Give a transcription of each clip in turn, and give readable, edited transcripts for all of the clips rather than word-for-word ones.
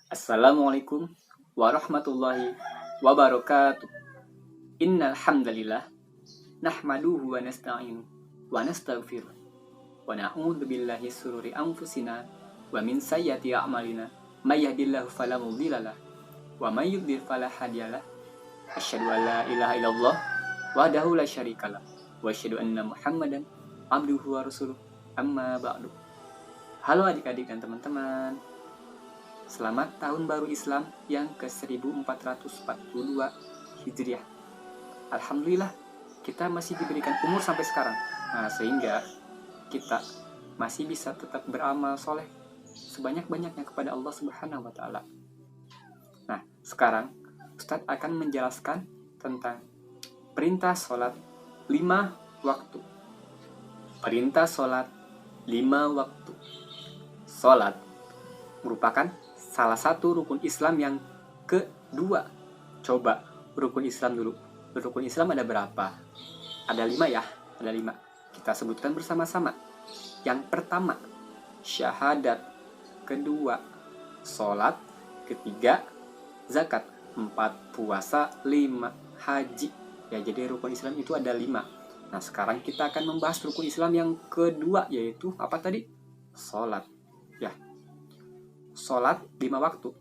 Assalamualaikum warahmatullahi wabarakatuh. Innal hamdalillah nahmaduhu wa nasta'inu wa nastaghfiruh wa na'udzu billahi sururi anfusina wa min sayyiati a'malina may yahdihillahu fala mudhillalah wa may yudlil fala hadiyalah. Asyhadu an la ilaha illallah wahdahu la syarikalah wa asyhadu anna Muhammadan abduhu wa rasuluh. Amma ba'du. Halo adik-adik dan teman-teman. Selamat Tahun Baru Islam yang ke-1442 Hijriah. Alhamdulillah, kita masih diberikan umur sampai sekarang. Sehingga kita masih bisa tetap beramal soleh sebanyak-banyaknya kepada Allah Subhanahu wa Ta'ala. Sekarang Ustadz akan menjelaskan tentang perintah sholat 5 waktu. Perintah sholat 5 waktu. Sholat merupakan salah satu rukun Islam yang kedua. Coba rukun Islam dulu. Rukun Islam ada berapa? Ada 5 ya, ada 5. Kita sebutkan bersama-sama. Yang pertama, syahadat. Kedua, sholat. Ketiga, zakat. 4, puasa. 5, haji. Ya, jadi rukun Islam itu ada 5. Nah, sekarang kita akan membahas rukun Islam yang kedua, yaitu apa tadi? Sholat. Ya, sholat 5 waktu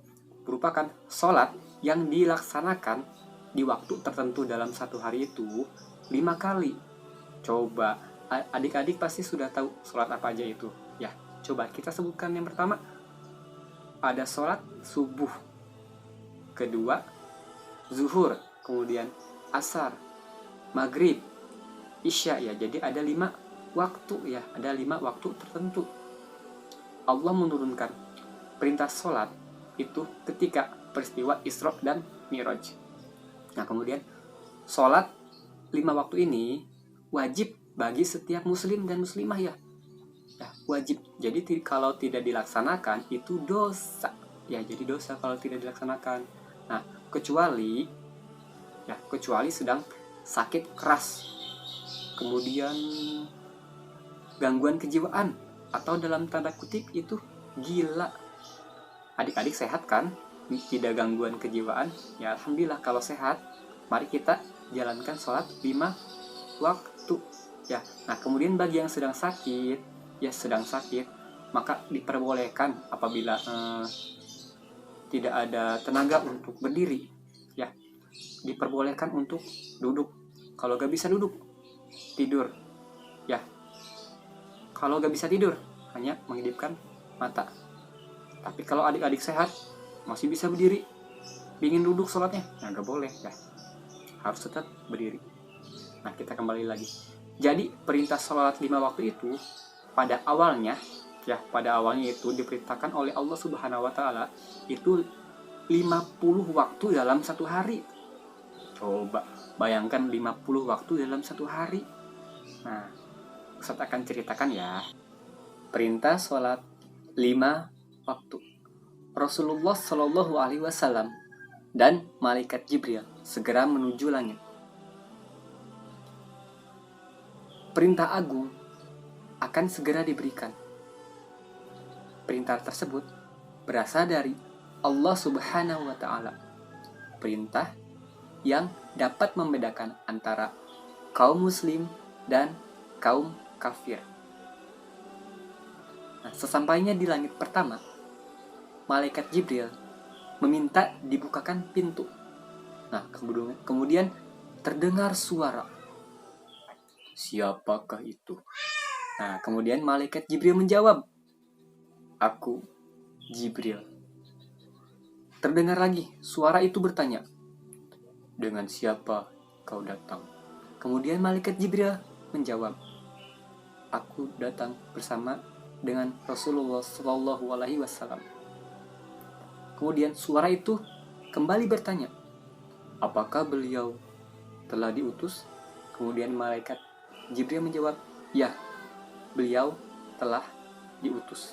merupakan sholat yang dilaksanakan di waktu tertentu dalam satu hari itu 5 kali. Coba adik-adik pasti sudah tahu sholat apa aja itu. Ya, coba kita sebutkan. Yang pertama ada sholat subuh, kedua zuhur, kemudian asar, maghrib, isya. Ya, jadi ada 5 waktu ya, ada 5 waktu tertentu. Allah menurunkan perintah sholat itu ketika peristiwa Isra dan Mi'raj. Nah, kemudian sholat 5 waktu ini wajib bagi setiap muslim dan muslimah ya. Ya, wajib. Jadi kalau tidak dilaksanakan itu dosa. Ya, jadi dosa kalau tidak dilaksanakan. Nah, kecuali sedang sakit keras, kemudian gangguan kejiwaan, atau dalam tanda kutip itu gila. Adik-adik sehat kan? Tidak gangguan kejiwaan? Ya, alhamdulillah kalau sehat. Mari kita jalankan sholat 5 waktu. Ya, nah kemudian bagi yang sedang sakit, maka diperbolehkan apabila tidak ada tenaga untuk berdiri. Ya, diperbolehkan untuk duduk. Kalau gak bisa duduk, tidur. Ya, kalau gak bisa tidur, hanya mengedipkan mata. Tapi kalau adik-adik sehat, masih bisa berdiri, ingin duduk sholatnya, nah gak boleh ya, harus tetap berdiri. Nah, kita kembali lagi. Jadi perintah sholat 5 waktu itu pada awalnya itu diperintahkan oleh Allah Subhanahu wa Ta'ala itu 50 waktu dalam satu hari. Coba bayangkan 50 waktu dalam satu hari. Nah, Ustaz akan ceritakan ya. Perintah sholat 5 waktu. Rasulullah Shallallahu Alaihi Wasallam dan malaikat Jibril segera menuju langit. Perintah agung akan segera diberikan. Perintah tersebut berasal dari Allah Subhanahu wa Ta'ala. Perintah yang dapat membedakan antara kaum muslim dan kaum kafir. Nah, sesampainya di langit pertama, malaikat Jibril meminta dibukakan pintu. Nah, kemudian terdengar suara. Siapakah itu? Nah, kemudian malaikat Jibril menjawab, aku Jibril. Terdengar lagi, suara itu bertanya, dengan siapa kau datang? Kemudian malaikat Jibril menjawab, aku datang bersama dengan Rasulullah Shallallahu Alaihi Wasallam. Kemudian suara itu kembali bertanya, apakah beliau telah diutus? Kemudian malaikat Jibril menjawab, ya, beliau telah diutus.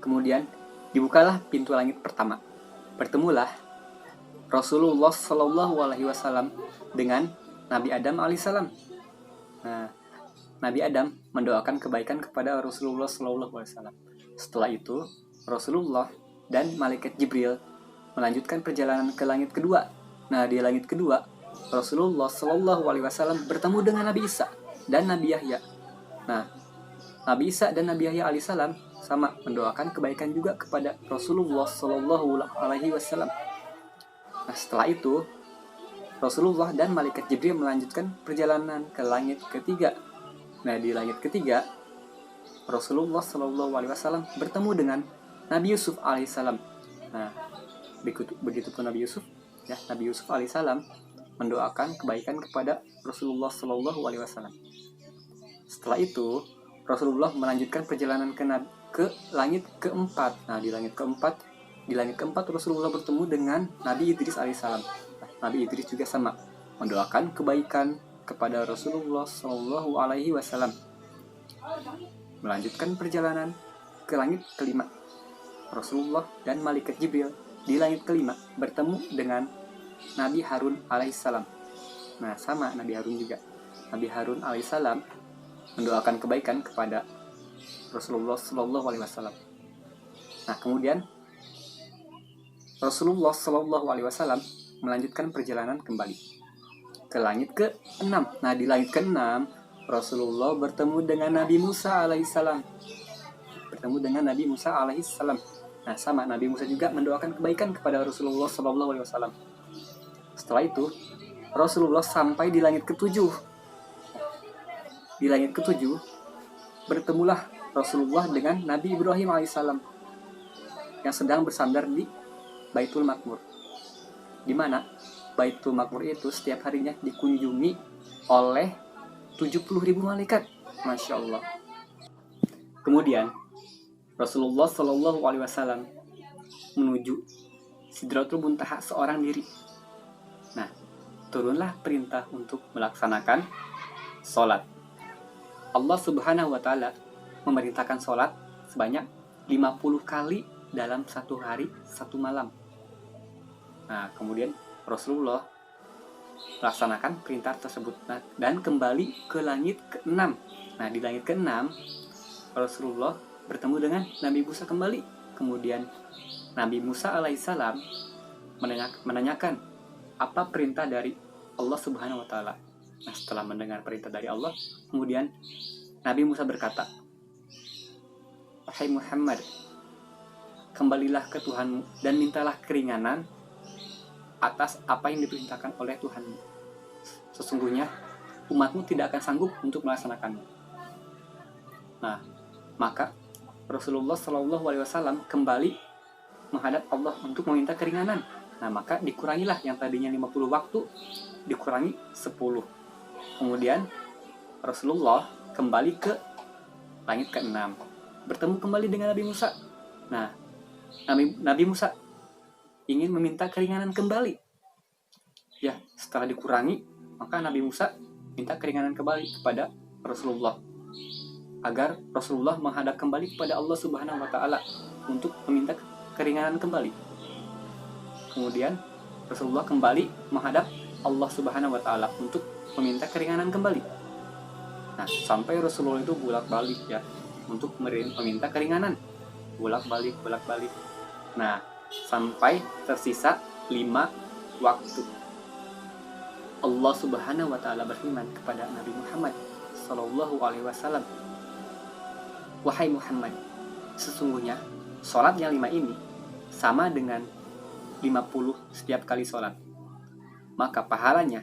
Kemudian dibukalah pintu langit pertama. Bertemulah Rasulullah Shallallahu Alaihi Wasallam dengan Nabi Adam alaihissalam. Nah, Nabi Adam mendoakan kebaikan kepada Rasulullah Shallallahu Alaihi Wasallam. Setelah itu Rasulullah dan malaikat Jibril melanjutkan perjalanan ke langit kedua. Nah, di langit kedua, Rasulullah Shallallahu Alaihi Wasallam bertemu dengan Nabi Isa dan Nabi Yahya. Nah, Nabi Isa dan Nabi Yahya alaihissalam sama mendoakan kebaikan juga kepada Rasulullah Shallallahu Alaihi Wasallam. Nah, setelah itu Rasulullah dan malaikat Jibril melanjutkan perjalanan ke langit ketiga. Nah, di langit ketiga, Rasulullah Shallallahu Alaihi Wasallam bertemu dengan Nabi Yusuf alaihissalam. Nah, begitu pun Nabi Yusuf, ya, Nabi Yusuf alaihissalam mendoakan kebaikan kepada Rasulullah Shallallahu Alaihi Wasallam. Setelah itu, Rasulullah melanjutkan perjalanan ke langit keempat. Nah, di langit keempat Rasulullah bertemu dengan Nabi Idris alaihissalam. Nabi Idris juga sama mendoakan kebaikan kepada Rasulullah Shallallahu Alaihi Wasallam. Melanjutkan perjalanan ke langit kelima, Rasulullah dan malaikat Jibril di langit kelima bertemu dengan Nabi Harun alaihissalam. Nah, sama Nabi Harun juga. Nabi Harun alaihissalam mendoakan kebaikan kepada Rasulullah Shallallahu Alaihi Wasallam. Nah, kemudian Rasulullah Shallallahu Alaihi Wasallam melanjutkan perjalanan kembali ke langit ke-6. Nah, di langit ke-6 Rasulullah bertemu dengan Nabi Musa alaihissalam. Nah, sama Nabi Musa juga mendoakan kebaikan kepada Rasulullah Shallallahu Alaihi Wasallam. Setelah itu Rasulullah sampai di langit ke-7. Di langit ke-7 bertemulah Rasulullah dengan Nabi Ibrahim alaihissalam yang sedang bersandar di Baitul Maqmur, di mana Baitul Maqmur itu setiap harinya dikunjungi oleh 70.000 malaikat. Masya Allah. Kemudian Rasulullah Shallallahu Alaihi Wasallam menuju Sidratul Muntaha seorang diri. Nah, turunlah perintah untuk melaksanakan sholat. Allah Subhanahu Wa Taala memerintahkan sholat sebanyak 50 kali dalam satu hari satu malam. Nah, kemudian Rasulullah melaksanakan perintah tersebut dan kembali ke langit ke-6. Nah, di langit ke-6 Rasulullah bertemu dengan Nabi Musa kembali. Kemudian Nabi Musa alaihissalam menanyakan apa perintah dari Allah Subhanahu Wa Taala. Nah, setelah mendengar perintah dari Allah, kemudian Nabi Musa berkata, "Wahai Muhammad, kembalilah ke Tuhanmu dan mintalah keringanan atas apa yang diperintahkan oleh Tuhanmu. Sesungguhnya umatmu tidak akan sanggup untuk melaksanakannya." Nah, maka Rasulullah Shallallahu Alaihi Wasallam kembali menghadap Allah untuk meminta keringanan. Nah, maka dikurangilah yang tadinya 50 waktu dikurangi 10. Kemudian Rasulullah kembali ke langit ke-6, bertemu kembali dengan Nabi Musa. Nah, Nabi Musa ingin meminta keringanan kembali. Ya, setelah dikurangi, maka Nabi Musa minta keringanan kembali kepada Rasulullah agar Rasulullah menghadap kembali kepada Allah Subhanahu Wa Taala untuk meminta keringanan kembali. Kemudian Rasulullah kembali menghadap Allah Subhanahu Wa Taala untuk meminta keringanan kembali. Nah, sampai Rasulullah itu bolak-balik ya untuk meminta keringanan, bolak-balik. Nah, sampai tersisa 5 waktu. Allah Subhanahu Wa Taala berfirman kepada Nabi Muhammad Sallallahu Alaihi Wasallam, "Wahai Muhammad, sesungguhnya sholat yang 5 ini sama dengan 50 setiap kali sholat. Maka pahalanya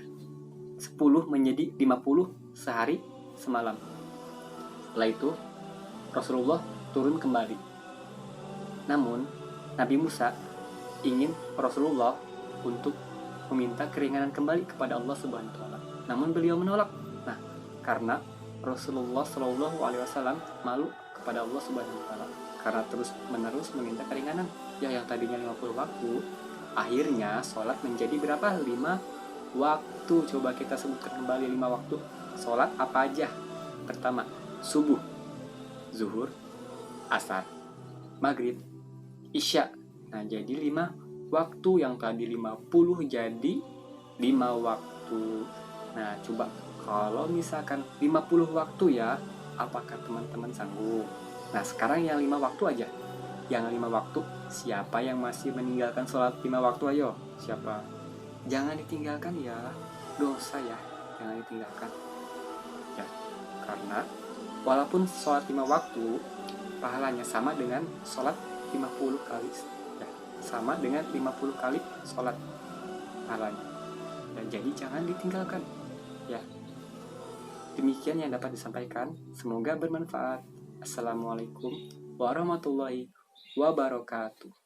10 menjadi 50 sehari semalam." Setelah itu Rasulullah turun kembali. Namun Nabi Musa ingin Rasulullah untuk meminta keringanan kembali kepada Allah Subhanahu Wa Taala. Namun beliau menolak. Nah, karena Rasulullah Shallallahu Alaihi Wasallam malu kepada Allah Subhanahu Wa Taala karena terus-menerus meminta keringanan. Ya, yang tadinya 50 waktu, akhirnya sholat menjadi berapa? 5 waktu. Coba kita sebutkan kembali 5 waktu. Sholat apa aja? Pertama, subuh, zuhur, asar, maghrib, isya. Nah, jadi 5 waktu. Yang tadi 50 jadi 5 waktu. Nah, coba kalau misalkan 50 waktu ya, apakah teman-teman sanggup? Nah, sekarang yang 5 waktu aja. yang 5 waktu. Siapa yang masih meninggalkan sholat 5 waktu? Ayo, siapa? Jangan ditinggalkan ya, dosa ya, jangan ditinggalkan ya. Karena walaupun sholat 5 waktu, pahalanya sama dengan sholat 50 kali ya, sama dengan 50 kali sholat pahalanya. Dan jadi jangan ditinggalkan ya. Demikian yang dapat disampaikan, semoga bermanfaat. Assalamualaikum warahmatullahi wabarakatuh.